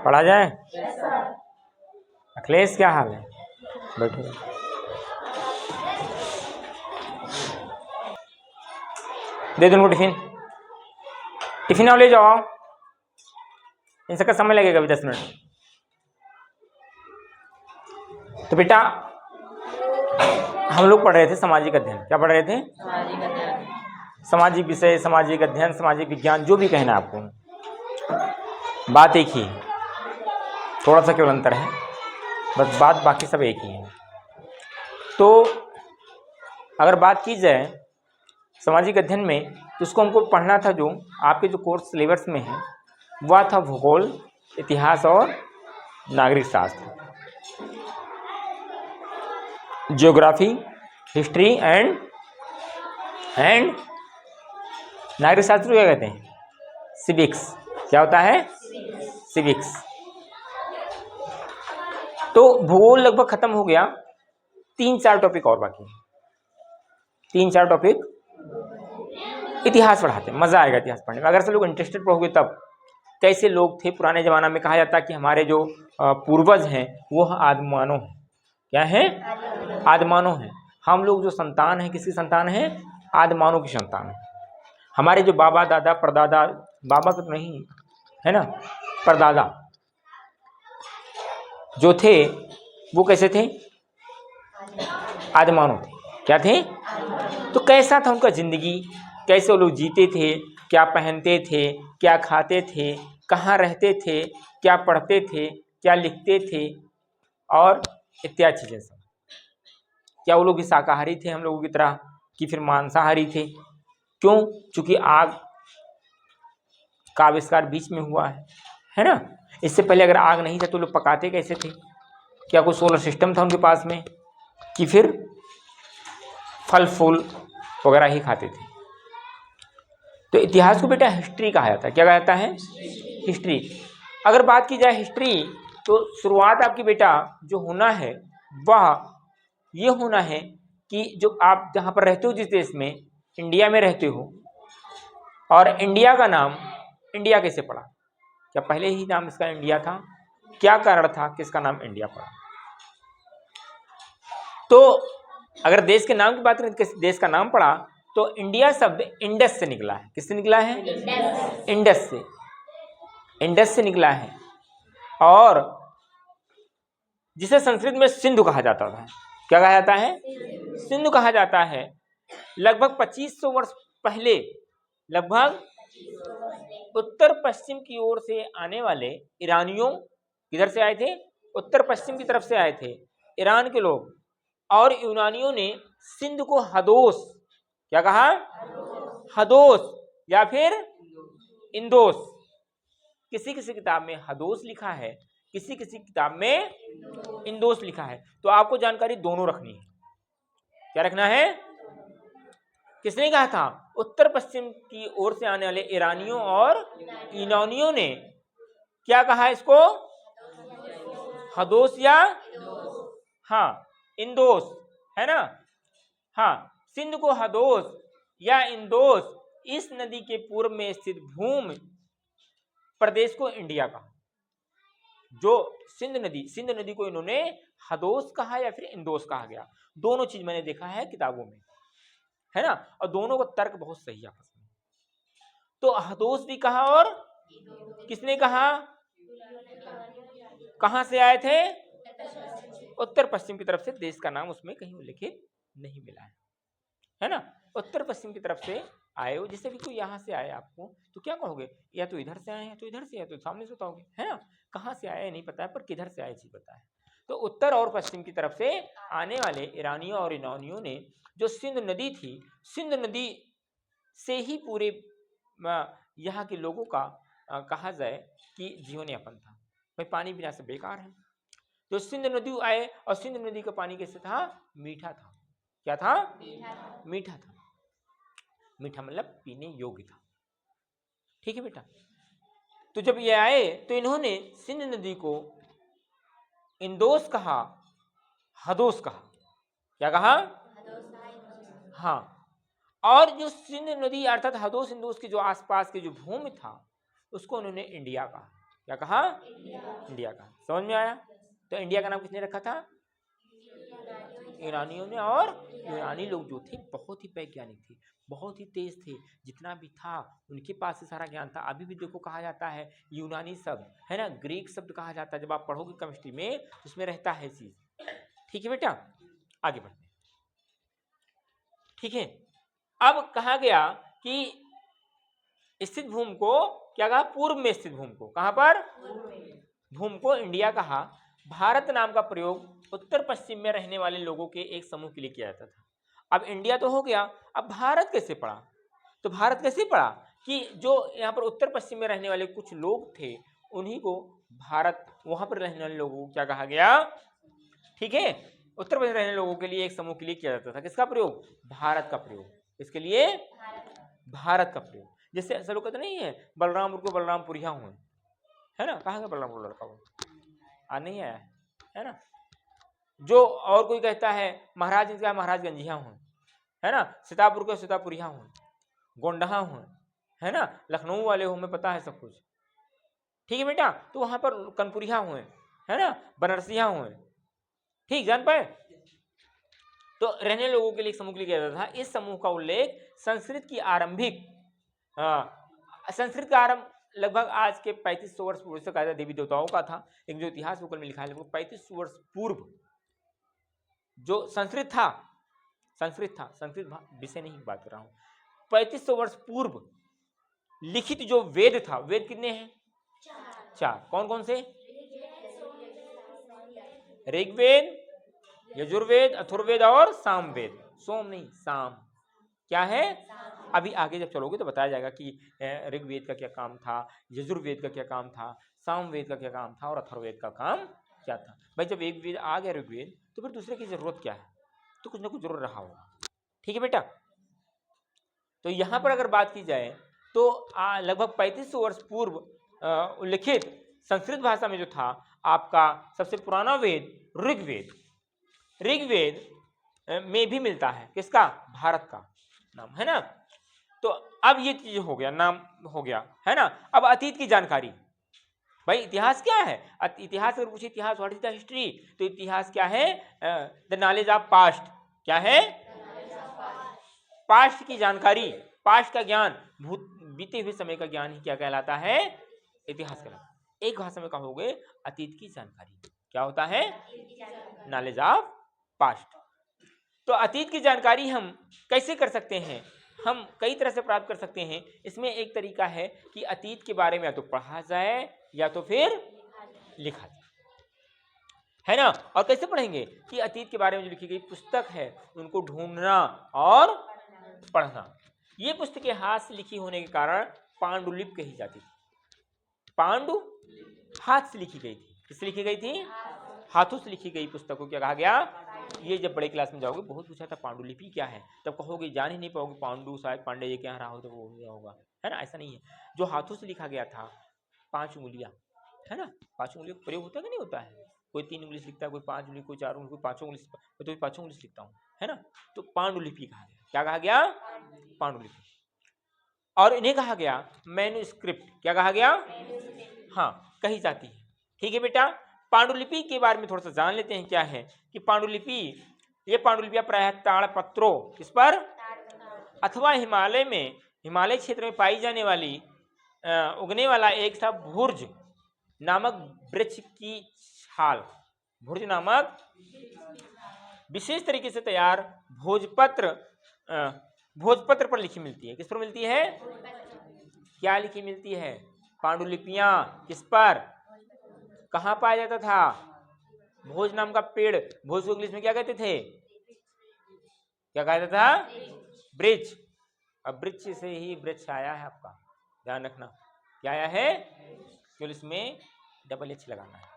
पढ़ा जाए? अखिलेश क्या हाल है? बैठो। दे दो उनको टिफिन। टिफिन आओ ले जाओ। इन सबका समय लगेगा अभी 10 मिनट। तो बेटा हम लोग पढ़ रहे थे सामाजिक अध्ययन। क्या पढ़ रहे थे? सामाजिक अध्ययन। सामाजिक विषय, सामाजिक अध्ययन, सामाजिक विज्ञान, जो भी कहना आपको, बात एक ही है। थोड़ा सा केवल अंतर है, बस बात बाकी सब एक ही है। तो अगर बात की जाए सामाजिक अध्ययन में, तो उसको हमको पढ़ना था जो आपके जो कोर्स सिलेबस में है, वह था भूगोल, इतिहास और नागरिक शास्त्र, जियोग्राफी, हिस्ट्री एंड नागरिक शास्त्र क्या कहते हैं? सिविक्स। क्या होता है? सिविक्स। तो भूगोल लगभग खत्म हो गया, 3-4 टॉपिक और बाकी हैं। 3-4 टॉपिक। इतिहास पढ़ाते हैं, मजा आएगा इतिहास पढ़ने में अगर सब लोग इंटरेस्टेड रहोगे तब। कैसे लोग थे पुराने जमाना में? कहा जाता है कि हमारे जो पूर्वज हैं वो आदिमानव हैं। क्या है? आदिमानव हैं। हम लोग जो संतान है, किसकी संतान है? आदिमानव की संतान है। हमारे जो बाबा दादा परदादा, बाबा तो नहीं है ना, परदादा जो थे वो कैसे थे? आदिमानव थे। क्या थे? तो कैसा था उनका जिंदगी, कैसे वो लोग जीते थे, क्या पहनते थे, क्या खाते थे, कहाँ रहते थे, क्या पढ़ते थे, क्या लिखते थे, और इत्यादि चीजें सब। क्या वो लोग भी शाकाहारी थे हम लोगों की तरह, कि फिर मांसाहारी थे? क्यों? क्योंकि आग का आविष्कार बीच में हुआ है ना। इससे पहले अगर आग नहीं था तो लोग पकाते कैसे थे? क्या कोई सोलर सिस्टम था उनके पास में, कि फिर फल फूल वगैरह ही खाते थे? तो इतिहास को बेटा हिस्ट्री कहा जाता है। क्या कहा जाता है? हिस्ट्री। अगर बात की जाए हिस्ट्री, तो शुरुआत आपकी बेटा जो होना है वह ये होना है कि जो आप जहाँ पर रहते हो, जिस देश में, इंडिया में रहते हो, और इंडिया का नाम इंडिया कैसे पड़ा? क्या पहले ही नाम इसका इंडिया था? क्या कारण था कि इसका नाम इंडिया पड़ा? तो अगर देश के नाम की बात करें, किस देश का नाम पड़ा, तो इंडिया शब्द इंडस से निकला है। किससे निकला है? इंडस से। इंडस से निकला है, और जिसे संस्कृत में सिंधु कहा जाता था। क्या कहा जाता है? सिंधु कहा जाता है। लगभग 2500 वर्ष पहले, लगभग उत्तर पश्चिम की ओर से आने वाले ईरानियों, किधर से आए थे? उत्तर पश्चिम की तरफ से आए थे ईरान के लोग, और यूनानियों ने सिंध को हदोस, क्या कहा? हदोस या फिर इंदोस। किसी किसी किताब में हदोस लिखा है, किसी किसी किताब में इंदोस लिखा है। तो आपको जानकारी दोनों रखनी है। क्या रखना है? किसने कहा था? उत्तर पश्चिम की ओर से आने वाले ईरानियों और यूनानियों ने क्या कहा इसको? हदोस या हाँ इंदोस, है ना। हाँ, सिंध को हदोस या इंदोस, इस नदी के पूर्व में स्थित भूमि प्रदेश को इंडिया कहा। जो सिंध नदी को इन्होंने हदोस कहा या फिर इंदोस कहा गया। दोनों चीज मैंने देखा है किताबों में, है ना, और दोनों का तर्क बहुत सही है आपस में। तो हदोस भी कहा, और किसने कहा? कहां से आए थे? उत्तर पश्चिम की तरफ से। देश का नाम उसमें कहीं उल्लेखित नहीं मिला है ना। उत्तर पश्चिम की तरफ से आए हो। जैसे भी कोई यहाँ से आए आपको, तो क्या कहोगे? या तो इधर से आए हैं, तो इधर से, या तो सामने से बताओगे, है ना। कहाँ से आए नहीं पता है, पर किधर से आए चीज पता है। तो उत्तर और पश्चिम की तरफ से आने वाले ईरानियों और यूनानियों ने जो सिंध नदी थी, सिंध नदी से ही पूरे यहाँ के लोगों का कहा जाए कि जीवन यापन था। भाई पानी बिना से बेकार है। तो सिंध नदी आए, और सिंध नदी का पानी कैसे था? मीठा था। क्या था? मीठा था। मीठा मतलब पीने योग्य था। ठीक है बेटा। तो जब ये आए तो इन्होंने सिंध नदी को इंदोस कहा, हदोस कहा। क्या कहा? हाँ। और जो सिंध नदी अर्थात हदोस इंदोस के जो आसपास के जो भूमि था, उसको उन्होंने इंडिया कहा। क्या कहा? इंडिया कहा। समझ में आया? तो इंडिया का नाम किसने रखा था? ईरानियों ने। और ईरानी लोग जो थे बहुत ही वैज्ञानिक थे, बहुत ही तेज थे, जितना भी था उनके पास से सारा ज्ञान था। अभी भी देखो कहा जाता है यूनानी शब्द है ना, ग्रीक शब्द कहा जाता है, जब आप पढ़ोगे केमिस्ट्री में तो उसमें रहता है चीज। ठीक है बेटा, आगे बढ़ते हैं। ठीक है, अब कहा गया कि स्थित भूमि को क्या कहा? पूर्व में स्थित भूमि को। कहां पर? भूमि को इंडिया कहा। भारत नाम का प्रयोग उत्तर पश्चिम में रहने वाले लोगों के एक समूह के लिए किया जाता था। अब इंडिया तो हो गया, अब भारत कैसे पड़ा? तो भारत कैसे पड़ा कि जो यहाँ पर उत्तर पश्चिम में रहने वाले कुछ लोग थे उन्हीं को भारत, वहां पर रहने वाले लोगों को क्या कहा गया? ठीक है, उत्तर प्रदेश रहने लोगों के लिए एक समूह के लिए किया जाता था। किसका प्रयोग? भारत का प्रयोग। इसके लिए भारत का प्रयोग। जैसे ऐसा लोग कहते नहीं है बलरामपुर को बलरामपुरिया हुए, है ना? कहाँ का बलरामपुर लड़का वो आ नहीं आया है ना? जो और कोई कहता है महाराजगंज का महाराजगंजिया हुए, है ना? सीतापुर को सीतापुरिया हुए, गोंडहा हुए, है ना? लखनऊ वाले हो, हमें पता है सब कुछ। ठीक है बेटा, तो वहां पर कनपुरिया हुए, है ना? बनारसिया हुए। ठीक, जान पाए? तो रहने लोगों के लिए एक समूह के लिए किया जाता था। इस समूह का उल्लेख संस्कृत की आरंभिक, संस्कृत का आरंभ लगभग आज के 3500 वर्ष पूर्व से कहा देवी देवताओं का था। लेकिन जो इतिहास बुक में लिखा है लगभग 3500 वर्ष पूर्व जो संस्कृत था, संस्कृत विषय नहीं बात कर रहा हूं, 3500 वर्ष पूर्व लिखित जो वेद था, वेद कितने हैं? 4। कौन कौन से? ऋग्वेद, यजुर्वेद, अथुर्वेद और सामवेद। सोम नहीं, साम। क्या है? अभी आगे जब चलोगे तो बताया जाएगा कि ऋग्वेद का क्या काम था, यजुर्वेद का क्या काम था, सामवेद का क्या काम था और अथर्ववेद का काम क्या था। भाई जब एक वेद आ गया ऋग्वेद तो फिर दूसरे की जरूरत क्या है? तो कुछ ना कुछ जरूर रहा होगा। ठीक है बेटा, तो यहां पर अगर बात की जाए तो लगभग 3500 वर्ष पूर्व लिखित संस्कृत भाषा में जो था आपका सबसे पुराना वेद ऋग्वेद, ऋग्वेद में भी मिलता है किसका? भारत का नाम, है ना? तो अब ये चीज हो गया, नाम हो गया, है ना? अब अतीत की जानकारी। भाई इतिहास क्या है? इतिहास अगर पूछे इतिहास व्हाट इज द हिस्ट्री, तो इतिहास क्या है? The knowledge of past. क्या है? पास्ट की जानकारी, पास्ट का ज्ञान, बीते हुए समय का ज्ञान ही क्या कहलाता है? इतिहास कहलाता है। एक भाषा में कहोगे अतीत की जानकारी। क्या होता है? Knowledge of past. तो अतीत की जानकारी हम कैसे कर सकते हैं? हम कई तरह से प्राप्त कर सकते हैं। इसमें एक तरीका है कि अतीत के बारे में या तो पढ़ा जाए या तो फिर लिखा जाए, है ना? और कैसे पढ़ेंगे? कि अतीत के बारे में जो लिखी गई पुस्तक है उनको ढूंढना और पढ़ना। ये पुस्तकें हाथ से लिखी होने के कारण पांडुलिपि कही जाती थी। पांडु हाथ से लिखी गई थी। किससे लिखी गई थी? हाथों से लिखी गई पुस्तक को क्या कहा गया? ये जब बड़े क्लास में जाओगे बहुत पूछा था पांडुलिपि क्या है, तब कहोगे जान ही नहीं पाओगे। पांडु शायद पांडे जी के यहाँ रहा हो तो वो हो गया होगा, है ना? ऐसा नहीं है। जो हाथों से लिखा गया था 5 उंगलियां, है ना? 5 उंगलियों का प्रयोग होता है कि नहीं होता है? कोई 3 उंगली से लिखता है, कोई 5 उंगली, कोई 4 उंगली, कोई 5 उंगली से, तो 5 उंगली से लिखता हूँ, है ना? तो पांडुलिपि कहा गया। क्या कहा गया? पांडुलिपि। और इन्हें कहा गया मैन्युस्क्रिप्ट। क्या कहा गया? हाँ, कही जाती है। ठीक है बेटा, पांडुलिपि के बारे में थोड़ा सा जान लेते हैं। क्या है कि पांडुलिपि, ये पांडुलिपियां प्रायः ताड़पत्रों, इस पर अथवा हिमालय में, हिमालय क्षेत्र में पाई जाने वाली उगने वाला एक सा भुर्ज नामक वृक्ष की छाल, भुर्ज नामक विशेष तरीके से तैयार भोजपत्र, भोजपत्र पर लिखी मिलती है। किस पर मिलती है? क्या लिखी मिलती है? पांडुलिपियां। किस पर? कहां पाया जाता था? भोज नाम का पेड़। भोज को इंग्लिश में क्या कहते थे? क्या कहता था? वृक्ष। अब वृक्ष से ही वृक्ष आया है, आपका ध्यान रखना। क्या आया है? केवल इसमें डबल एच लगाना है।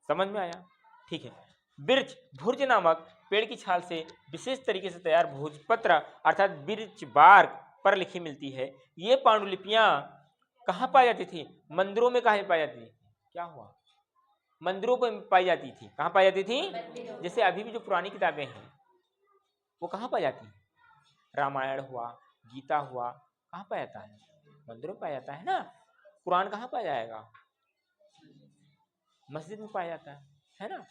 समझ में आया? ठीक है। वृक्ष भुर्ज नामक पेड़ की छाल से विशेष तरीके से तैयार भोजपत्र अर्थात वृक्ष बार्क पर लिखी मिलती है। ये पांडुलिपियां कहाँ पाई जाती थी? मंदिरों में कहाँ पाई जाती थी? क्या हुआ? मंदिरों पर पाई जाती थी। कहाँ पाई जाती थी? जैसे अभी भी जो पुरानी किताबें हैं वो कहाँ पाई जाती? रामायण हुआ, गीता हुआ, कहाँ पाया जाता है? मंदिरों में पाया जाता है ना। कुरान कहाँ पाया जाएगा? मस्जिद में पाया जाता है ना।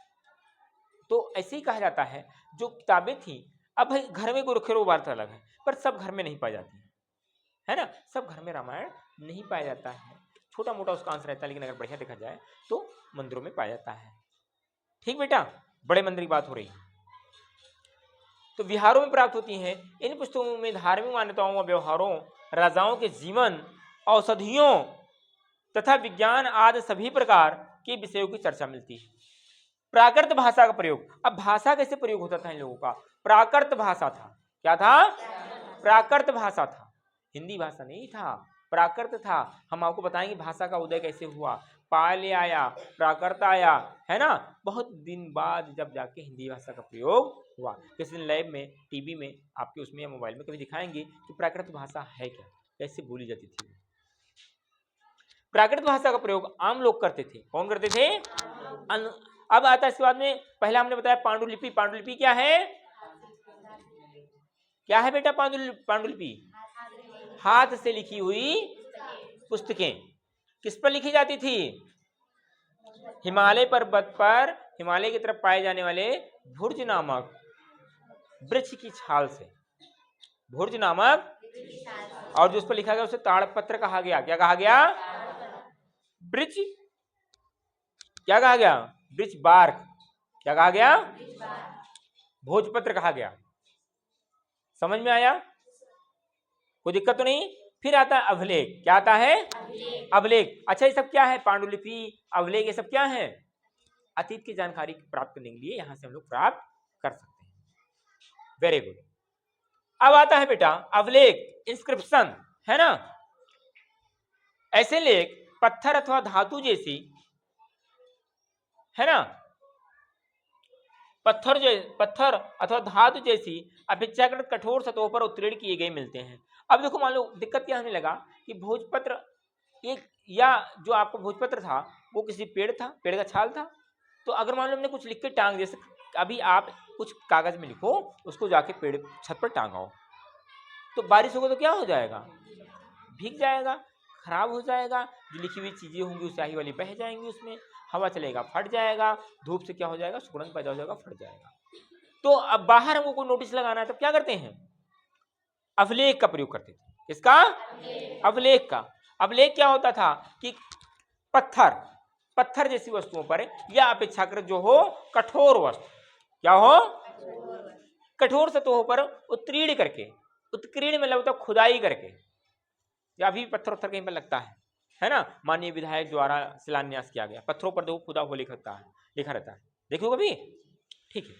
तो ऐसे ही कहा जाता है जो किताबें थी, अब भाई घर में गुरुखेर वो बात अलग है, पर सब घर में नहीं पाई जाती है ना, सब घर में रामायण नहीं पाया जाता है, छोटा मोटा उसका अंश रहता है, लेकिन अगर बढ़िया देखा जाए तो मंदिरों में पाया जाता है। ठीक बेटा, बड़े मंदिर की बात हो रही है। तो विहारों में प्राप्त होती हैं। इन पुस्तकों में धार्मिक मान्यताओं व व्यवहारों, राजाओं के जीवन, औषधियों तथा विज्ञान आदि सभी प्रकार के विषयों की चर्चा मिलती है। प्राकृत भाषा का प्रयोग, अब भाषा कैसे प्रयोग होता था इन लोगों का, प्राकृत भाषा था। क्या था? प्राकृत भाषा था, हिंदी भाषा नहीं था, प्राकृत था। हम आपको बताएंगे भाषा का उदय कैसे हुआ, पाले आया, प्राकृत आया, है ना, बहुत दिन बाद जब जाके हिंदी भाषा का प्रयोग हुआ। किसी दिन लैब में, टीवी में, आपके उसमें या मोबाइल में कभी दिखाएंगे कि प्राकृत भाषा है क्या, कैसे बोली जाती थी। प्राकृत भाषा का प्रयोग आम लोग करते थे। कौन करते थे? अब आता है इसके बाद में, पहला हमने बताया पांडुलिपि। पांडुलिपि क्या है? क्या है बेटा पांडुलिपि? हाथ से लिखी हुई पुस्तकें। किस पर लिखी जाती थी? हिमालय पर्वत पर, हिमालय की तरफ पाए जाने वाले भुर्ज नामक वृक्ष की छाल से, भुर्ज नामक, और जो उस पर लिखा गया उसे ताड़पत्र कहा गया। क्या कहा गया? वृक्ष, क्या कहा गया? वृक्ष बार्क। क्या कहा गया? भोजपत्र कहा गया। समझ में आया? कोई दिक्कत तो नहीं? फिर आता है अभिलेख। क्या आता है? अभिलेख। अच्छा, ये सब क्या है? पांडुलिपि, अभिलेख, ये सब क्या है? अतीत की जानकारी प्राप्त करने के लिए यहां से हम लोग प्राप्त कर सकते हैं। Very good. अब आता है बेटा अभिलेख, इंस्क्रिप्शन, है ना। ऐसे लेख पत्थर अथवा धातु जैसी, है ना, पत्थर अथवा धातु जैसी अपेक्षाकृत कठोर सतहों पर उत्कीर्ण किए गए मिलते हैं। अब देखो, मान लो दिक्कत क्या होने लगा कि भोजपत्र एक, या जो आपका भोजपत्र था वो किसी पेड़ था, पेड़ का छाल था। तो अगर मान लो हमने कुछ लिख के टांग, जैसे अभी आप कुछ कागज में लिखो, उसको जाके पेड़ छत पर टांगाओ, तो बारिश होगा तो क्या हो जाएगा? भीग जाएगा, खराब हो जाएगा। जो लिखी हुई चीजें होंगी उस स्याही वाली बह जाएंगी, उसमें हवा चलेगा फट जाएगा, धूप से क्या हो जाएगा? सुगंध पैदा हो जाएगा, फट जाएगा। तो अब बाहर हमको कोई नोटिस लगाना है, तब क्या करते हैं? अभिलेख का प्रयोग करते थे। किसका? अभिलेख का। अभिलेख क्या होता था कि पत्थर जैसी वस्तुओं पर या अपेक्षाकृत जो हो कठोर वस्तु, क्या हो? कठोर सतहों पर उत्कीर्ण करके, उत्कीर्ण मतलब होता खुदाई करके, या अभी पत्थर कहीं पर लगता है ना, माननीय विधायक द्वारा शिलान्यास किया गया, पत्थरों पर देखो खुदा हुआ लिखा रहता है, देखो कभी। ठीक है,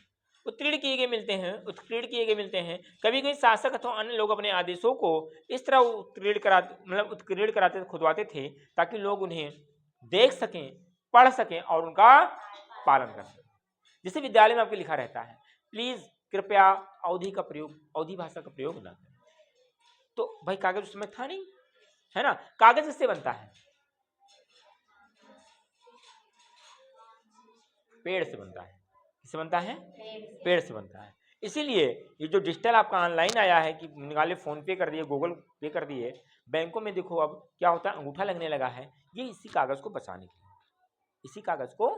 उत्कीर्ण किए गए मिलते हैं, उत्कीर्ण किए गए मिलते हैं। कभी कभी शासक अथवा अन्य लोग अपने आदेशों को इस तरह उत्कीर्ण कराते, खुदवाते थे ताकि लोग उन्हें देख सकें, पढ़ सकें और उनका पालन कर सकें। जैसे विद्यालय में आपके लिखा रहता है, प्लीज कृपया अवधि का प्रयोग, अवधि भाषा का प्रयोग न करें। तो भाई कागज उस समय था नहीं, है ना। कागज किससे बनता है? पेड़ से बनता है। किससे बनता है? पेड़ से बनता है। इसीलिए ये जो डिजिटल आपका ऑनलाइन आया है कि निकाले, फोन पे कर दिए, गूगल पे कर दिए, बैंकों में देखो अब क्या होता है, अंगूठा लगने लगा है, ये इसी कागज को बचाने के लिए, इसी कागज को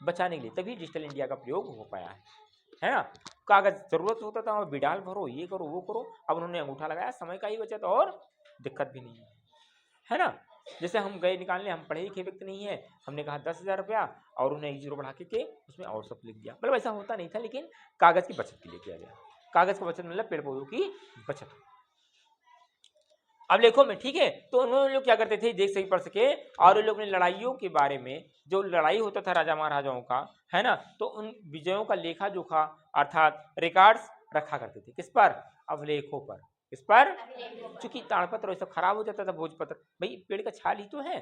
बचाने के लिए, तभी डिजिटल इंडिया का प्रयोग हो पाया है ना। कागज जरूरत होता था, बिडाल भरो, ये करो, वो करो, अब उन्होंने अंगूठा लगाया, समय का ही बचत और दिक्कत भी नहीं है ना। जैसे हम गए निकालने, हम पढ़े लिखे व्यक्ति नहीं है, हमने कहा 10,000 रुपया, और उन्हें 1 जीरो बढ़ा के उसमें और सब लिख दिया। मतलब ऐसा होता नहीं था, लेकिन कागज की बचत के लिए किया गया। कागज का बचत मतलब पेड़ पौधों की बचत। अब लेखों में, ठीक है, तो उन्होंने लोग क्या करते थे, देख सही पढ़ सके, और उन लोग ने लड़ाइयों के बारे में, जो लड़ाई होता था राजा महाराजाओं का, है ना, तो उन विजयों का लेखा जोखा अर्थात रिकॉर्ड्स रखा करते थे। किस पर? अभिलेखों पर। किस पर? चूंकि ताड़पत्र वैसा खराब हो जाता था, भोजपत्र, भाई पेड़ का छाल ही तो है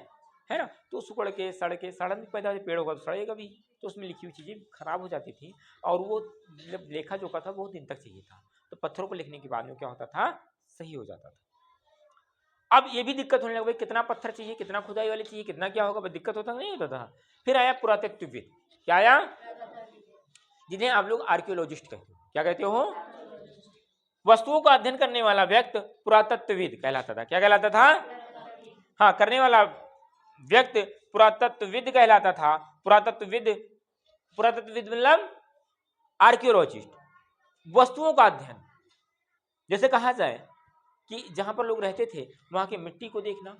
ना, तो सुकड़ के सड़ के, सड़न पैदा पेड़ होगा तो सड़ेगा भी, तो उसमें लिखी हुई चीजें खराब हो जाती थी, और वो जब लेखा जोखा था बहुत दिन तक चाहिए था, तो पत्थरों पर लिखने के बाद में क्या होता था, सही हो जाता था। अब ये भी दिक्कत होने लगा, भाई कितना पत्थर चाहिए, कितना खुदाई वाली चाहिए, कितना क्या होगा, दिक्कत होता नहीं होता था। फिर आया पुरातत्वविद। क्या आया? जिन्हें आप लोग आर्कियोलॉजिस्ट कहते हो। क्या कहते हो? वस्तुओं का अध्ययन करने वाला व्यक्ति पुरातत्वविद कहलाता था। क्या कहलाता था? हाँ, करने वाला व्यक्ति पुरातत्वविद कहलाता था। पुरातत्वविद मतलब आर्कियोलॉजिस्ट, वस्तुओं का अध्ययन। जैसे कहा जाए कि जहाँ पर लोग रहते थे वहाँ की मिट्टी को देखना,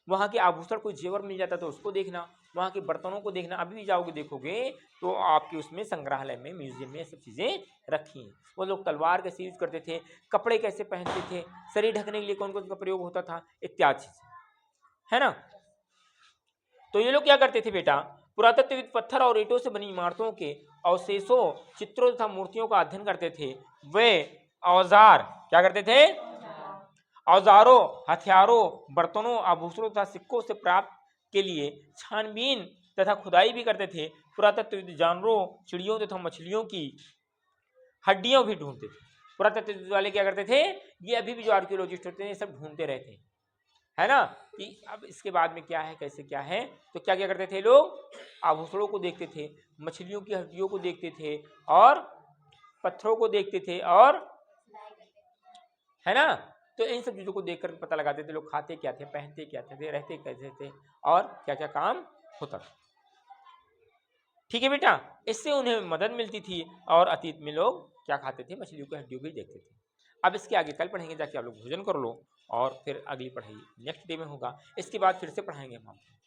वहाँ के आभूषण, कोई जेवर मिल जाता तो उसको देखना, वहाँ के बर्तनों को देखना। अभी भी जाओगे देखोगे तो आपके उसमें संग्रहालय में, म्यूजियम में सब चीज़ें रखी हैं। वो लोग तलवार कैसे यूज करते थे, कपड़े कैसे पहनते थे, शरीर ढकने के लिए कौन कौन का प्रयोग होता था, इत्यादि चीज़ें, है ना। तो ये लोग क्या करते थे बेटा, पुरातत्वविद पत्थर और ईंटों से बनी इमारतों के अवशेषों, चित्रों तथा मूर्तियों का अध्ययन करते थे। वे औजार क्या करते थे, औजारों, हथियारों, बर्तनों, आभूषणों तथा सिक्कों से प्राप्त के लिए छानबीन तथा खुदाई भी करते थे। पुरातत्वविद जानवरों, चिड़ियों तथा मछलियों की हड्डियां भी ढूंढते थे। पुरातत्वविद वाले क्या करते थे, ये अभी भी जो आर्कियोलॉजिस्ट होते हैं ये सब ढूंढते रहते हैं, है ना, कि अब इसके बाद में क्या है, कैसे क्या है। तो क्या क्या करते थे लोग, आभूषणों को देखते थे, मछलियों की हड्डियों को देखते थे, और पत्थरों को देखते थे, और है ना, तो इन सब चीज़ों को देखकर पता लगाते थे लोग खाते क्या थे, पहनते क्या थे, रहते कैसे थे, और क्या क्या काम होता था। ठीक है बेटा, इससे उन्हें मदद मिलती थी। और अतीत में लोग क्या खाते थे, मछलियों की हड्डियों भी देखते थे। अब इसके आगे कल पढ़ेंगे, जाके आप लोग भोजन कर लो, और फिर अगली पढ़ाई नेक्स्ट डे में होगा। इसके बाद फिर से पढ़ाएंगे हम आपको।